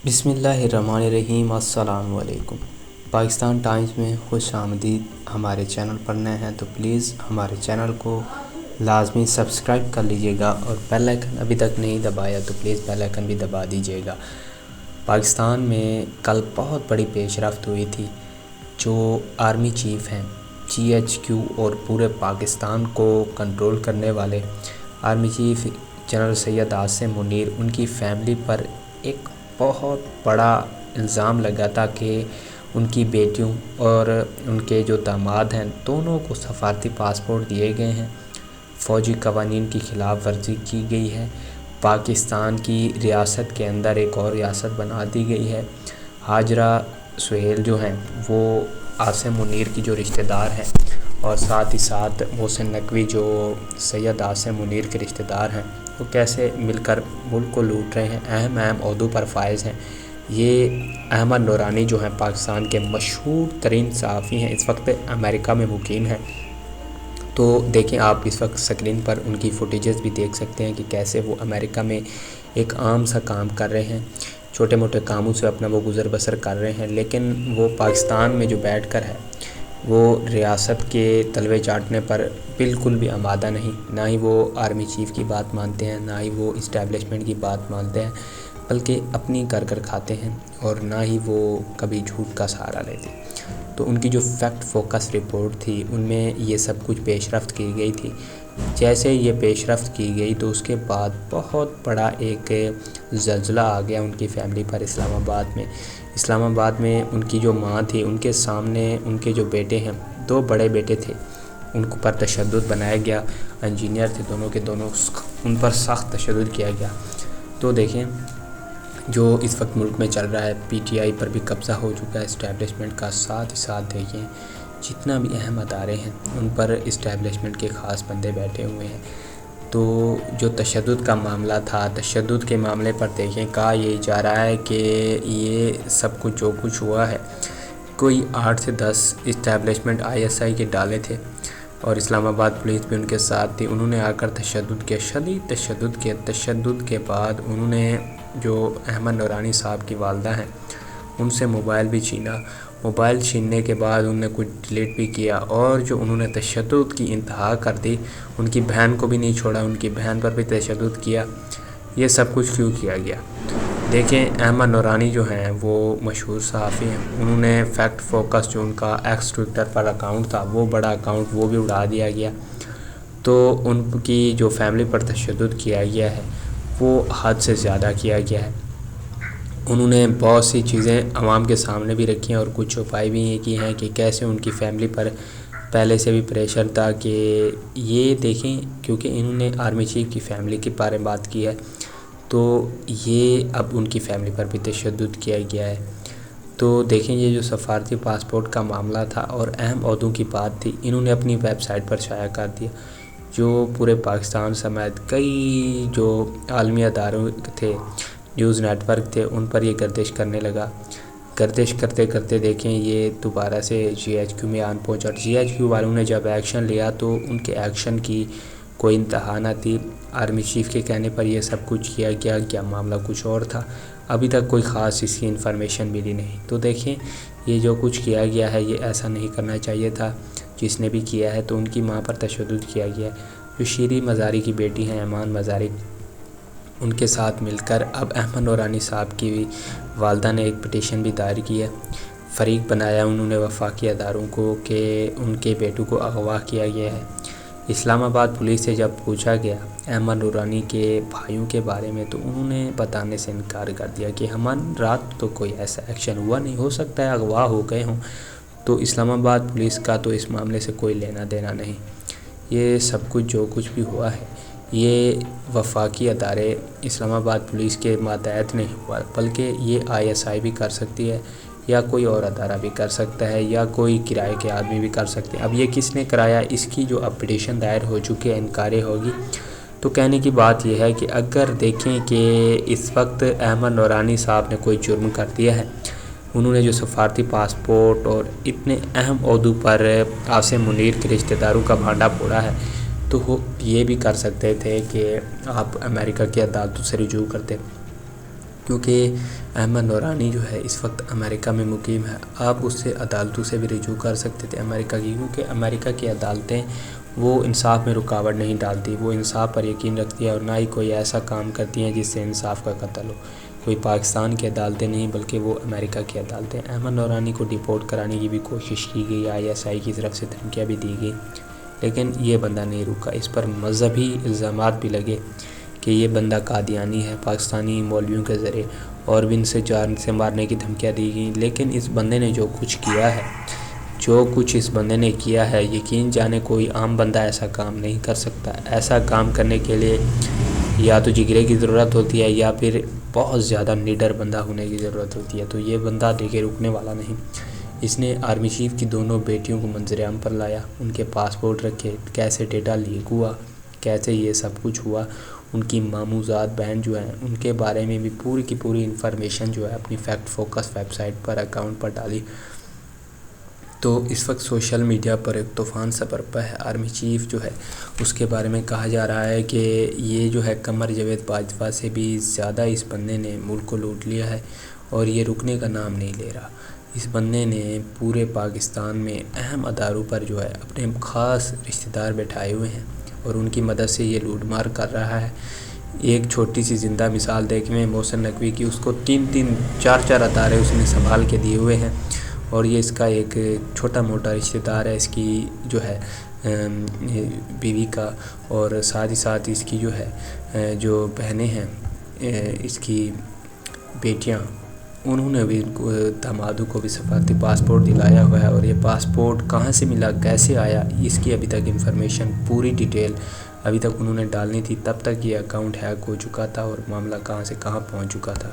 بسم اللہ الرحمن الرحیم۔ السلام علیکم۔ پاکستان ٹائمز میں خوش آمدید۔ ہمارے چینل پر نئے ہیں تو پلیز ہمارے چینل کو لازمی سبسکرائب کر لیجئے گا، اور بیل آئیکن ابھی تک نہیں دبایا تو پلیز بیل آئیکن بھی دبا دیجئے گا۔ پاکستان میں کل بہت بڑی پیش رفت ہوئی تھی۔ جو آرمی چیف ہیں GHQ اور پورے پاکستان کو کنٹرول کرنے والے army chief general Syed Asim Munir, ان کی فیملی پر ایک بہت بڑا الزام لگا تھا کہ ان کی بیٹیوں اور ان کے جو داماد ہیں دونوں کو سفارتی پاسپورٹ دیے گئے ہیں، فوجی قوانین کی خلاف ورزی کی گئی ہے، پاکستان کی ریاست کے اندر ایک اور ریاست بنا دی گئی ہے۔ ہاجرہ سہیل جو ہیں وہ عاصم منیر کی جو رشتہ دار ہیں، اور ساتھ ہی ساتھ محسن نقوی جو سید عاصم منیر کے رشتہ دار ہیں، وہ کیسے مل کر ملک کو لوٹ رہے ہیں، اہم عہدوں پر فائز ہیں۔ یہ احمد نورانی جو ہیں پاکستان کے مشہور ترین صحافی ہیں، اس وقت امریکہ میں مقیم ہیں۔ تو دیکھیں آپ اس وقت سکرین پر ان کی فوٹیجز بھی دیکھ سکتے ہیں کہ کیسے وہ امریکہ میں ایک عام سا کام کر رہے ہیں، چھوٹے موٹے کاموں سے اپنا وہ گزر بسر کر رہے ہیں، لیکن وہ پاکستان میں جو بیٹھ کر ہے وہ ریاست کے تلوے چاٹنے پر بالکل بھی آمادہ نہیں۔ نہ ہی وہ آرمی چیف کی بات مانتے ہیں، نہ ہی وہ اسٹیبلشمنٹ کی بات مانتے ہیں، بلکہ اپنی کر کھاتے ہیں، اور نہ ہی وہ کبھی جھوٹ کا سہارا لیتے۔ تو ان کی جو فیکٹ فوکس رپورٹ تھی ان میں یہ سب کچھ پیش رفت کی گئی تھی۔ جیسے یہ پیش رفت کی گئی تو اس کے بعد بہت بڑا ایک زلزلہ آ گیا ان کی فیملی پر اسلام آباد میں ان کی جو ماں تھی، ان کے سامنے ان کے جو بیٹے ہیں، 2 بڑے بیٹے تھے، ان پر تشدد بنایا گیا، انجینئر تھے دونوں کے دونوں، ان پر سخت تشدد کیا گیا۔ تو دیکھیں جو اس وقت ملک میں چل رہا ہے، PTI پر بھی قبضہ ہو چکا ہے اسٹیبلشمنٹ کا، ساتھ ہی ساتھ دیکھیں جتنا بھی اہم ادارے ہیں ان پر اسٹیبلشمنٹ کے خاص بندے بیٹھے ہوئے ہیں۔ تو جو تشدد کا معاملہ تھا، تشدد کے معاملے پر دیکھیں کہا یہ جا رہا ہے کہ یہ سب کچھ جو کچھ ہوا ہے، کوئی 8 سے 10 اسٹیبلشمنٹ ISI کے ڈالے تھے، اور اسلام آباد پولیس بھی ان کے ساتھ تھی۔ انہوں نے آ کر تشدد کیا، شدید تشدد کے بعد انہوں نے جو احمد نورانی صاحب کی والدہ ہیں ان سے موبائل بھی چھینا۔ موبائل چھیننے کے بعد انہوں نے کچھ ڈیلیٹ بھی کیا، اور جو انہوں نے تشدد کی انتہا کر دی، ان کی بہن کو بھی نہیں چھوڑا، ان کی بہن پر بھی تشدد کیا۔ یہ سب کچھ کیوں کیا گیا؟ دیکھیں احمد نورانی جو ہیں وہ مشہور صحافی ہیں، انہوں نے فیکٹ فوکس جو ان کا ایکس ٹویٹر پر اکاؤنٹ تھا، وہ بڑا اکاؤنٹ وہ بھی اڑا دیا گیا۔ تو ان کی جو فیملی پر تشدد کیا گیا ہے وہ حد سے زیادہ کیا گیا ہے۔ انہوں نے بہت سی چیزیں عوام کے سامنے بھی رکھی ہیں، اور کچھ چھپائی بھی یہ کی ہیں کہ کیسے ان کی فیملی پر پہلے سے بھی پریشر تھا کہ یہ دیکھیں، کیونکہ انہوں نے آرمی چیف کی فیملی کے بارے میں بات کی ہے، تو یہ اب ان کی فیملی پر بھی تشدد کیا گیا ہے۔ تو دیکھیں یہ جو سفارتی پاسپورٹ کا معاملہ تھا اور اہم عہدوں کی بات تھی، انہوں نے اپنی ویب سائٹ پر شائع کر دیا، جو پورے پاکستان سمیت کئی جو عالمی اداروں تھے، نیوز نیٹ ورک تھے، ان پر یہ گردش کرنے لگا۔ گردش کرتے کرتے دیکھیں یہ دوبارہ سے GHQ میں آن پہنچا۔ GHQ والوں نے جب ایکشن لیا تو ان کے ایکشن کی کوئی انتہا نہ تھی۔ آرمی چیف کے کہنے پر یہ سب کچھ کیا گیا، کیا معاملہ کچھ اور تھا، ابھی تک کوئی خاص اس کی انفارمیشن ملی نہیں۔ تو دیکھیں یہ جو کچھ کیا گیا ہے یہ ایسا نہیں کرنا چاہیے تھا، جس نے بھی کیا ہے تو ان کی ماں پر تشدد کیا گیا ہے۔ جو شیریں مزاری کی بیٹی ہیں ایمان مزاری، ان کے ساتھ مل کر اب احمد نورانی صاحب کی والدہ نے ایک پٹیشن بھی دائر کی ہے۔ فریق بنایا انہوں نے وفاقی اداروں کو کہ ان کے بیٹوں کو اغوا کیا گیا ہے۔ اسلام آباد پولیس سے جب پوچھا گیا احمد نورانی کے بھائیوں کے بارے میں تو انہوں نے بتانے سے انکار کر دیا کہ ہماری رات تو کوئی ایسا ایکشن ہوا نہیں، ہو سکتا ہے اغوا ہو گئے ہوں، تو اسلام آباد پولیس کا تو اس معاملے سے کوئی لینا دینا نہیں۔ یہ سب کچھ جو کچھ بھی ہوا ہے یہ وفاقی ادارے اسلام آباد پولیس کے ماتحت نہیں ہوا، بلکہ یہ ISI بھی کر سکتی ہے، یا کوئی اور ادارہ بھی کر سکتا ہے، یا کوئی کرائے کے آدمی بھی کر سکتے ہیں۔ اب یہ کس نے کرایا، اس کی جو اب پٹیشن دائر ہو چکی ہے انکاری ہوگی۔ تو کہنے کی بات یہ ہے کہ اگر دیکھیں کہ اس وقت احمد نورانی صاحب نے کوئی جرم کر دیا ہے، انہوں نے جو سفارتی پاسپورٹ اور اتنے اہم عہدوں پر عاصم منیر کے رشتہ داروں کا بھانڈا پھوڑا ہے، تو وہ یہ بھی کر سکتے تھے کہ آپ امریکہ کی عدالتوں سے رجوع کرتے۔ کیونکہ احمد نورانی جو ہے اس وقت امریکہ میں مقیم ہے۔ آپ اس سے عدالتوں سے بھی رجوع کر سکتے تھے امریکہ کی، کیونکہ امریکہ کی عدالتیں وہ انصاف میں رکاوٹ نہیں ڈالتی، وہ انصاف پر یقین رکھتی ہے اور نہ ہی کوئی ایسا کام کرتی ہیں جس سے انصاف کا قتل ہو۔ کوئی پاکستان کی عدالتیں نہیں بلکہ وہ امریکہ کی عدالتیں۔ احمد نورانی کو ڈیپورٹ کرانے کی بھی کوشش کی گئی، ISI کی طرف سے دھمکیاں بھی دی گئی، لیکن یہ بندہ نہیں رکا۔ اس پر مذہبی الزامات بھی لگے کہ یہ بندہ قادیانی ہے پاکستانی مولویوں کے ذریعے، اور بھی ان سے جان سے مارنے کی دھمکیاں دی گئیں۔ لیکن اس بندے نے جو کچھ کیا ہے یقین جانے کوئی عام بندہ ایسا کام نہیں کر سکتا۔ ایسا کام کرنے کے لیے یا تو جگرے کی ضرورت ہوتی ہے یا پھر بہت زیادہ نڈر بندہ ہونے کی ضرورت ہوتی ہے، تو یہ بندہ دیکھے رکنے والا نہیں۔ اس نے آرمی چیف کی دونوں بیٹیوں کو منظر عام پر لایا، ان کے پاسپورٹ رکھے، کیسے ڈیٹا لیک ہوا، کیسے یہ سب کچھ ہوا، ان کی ماموزاد بہن جو ہیں ان کے بارے میں بھی پوری کی پوری انفارمیشن جو ہے اپنی فیکٹ فوکس ویب سائٹ پر اکاؤنٹ پر ڈالی۔ تو اس وقت سوشل میڈیا پر ایک طوفان سا برپا ہے۔ آرمی چیف جو ہے اس کے بارے میں کہا جا رہا ہے کہ یہ جو ہے قمر جاوید باجوہ سے بھی زیادہ اس بندے نے ملک کو لوٹ لیا ہے اور یہ رکنے کا نام نہیں لے رہا۔ اس بندے نے پورے پاکستان میں اہم اداروں پر جو ہے اپنے خاص رشتہ دار بٹھائے ہوئے ہیں اور ان کی مدد سے یہ لوٹ مار کر رہا ہے۔ ایک چھوٹی سی زندہ مثال دیکھیں محسن نقوی کی، اس کو 3-4 ادارے اس نے سنبھال کے دیے ہوئے ہیں، اور یہ اس کا ایک چھوٹا موٹا رشتہ دار ہے، اس کی جو ہے بیوی کا، اور ساتھ ہی ساتھ اس کی جو ہے جو بہنیں ہیں اس کی بیٹیاں، انہوں نے بھی دامادوں کو بھی سفارتی پاسپورٹ دلایا ہوا ہے، اور یہ پاسپورٹ کہاں سے ملا، کیسے آیا، اس کی ابھی تک انفارمیشن پوری ڈیٹیل ابھی تک انہوں نے ڈالنی تھی، تب تک یہ اکاؤنٹ ہیک ہو چکا تھا اور معاملہ کہاں سے کہاں پہنچ چکا تھا۔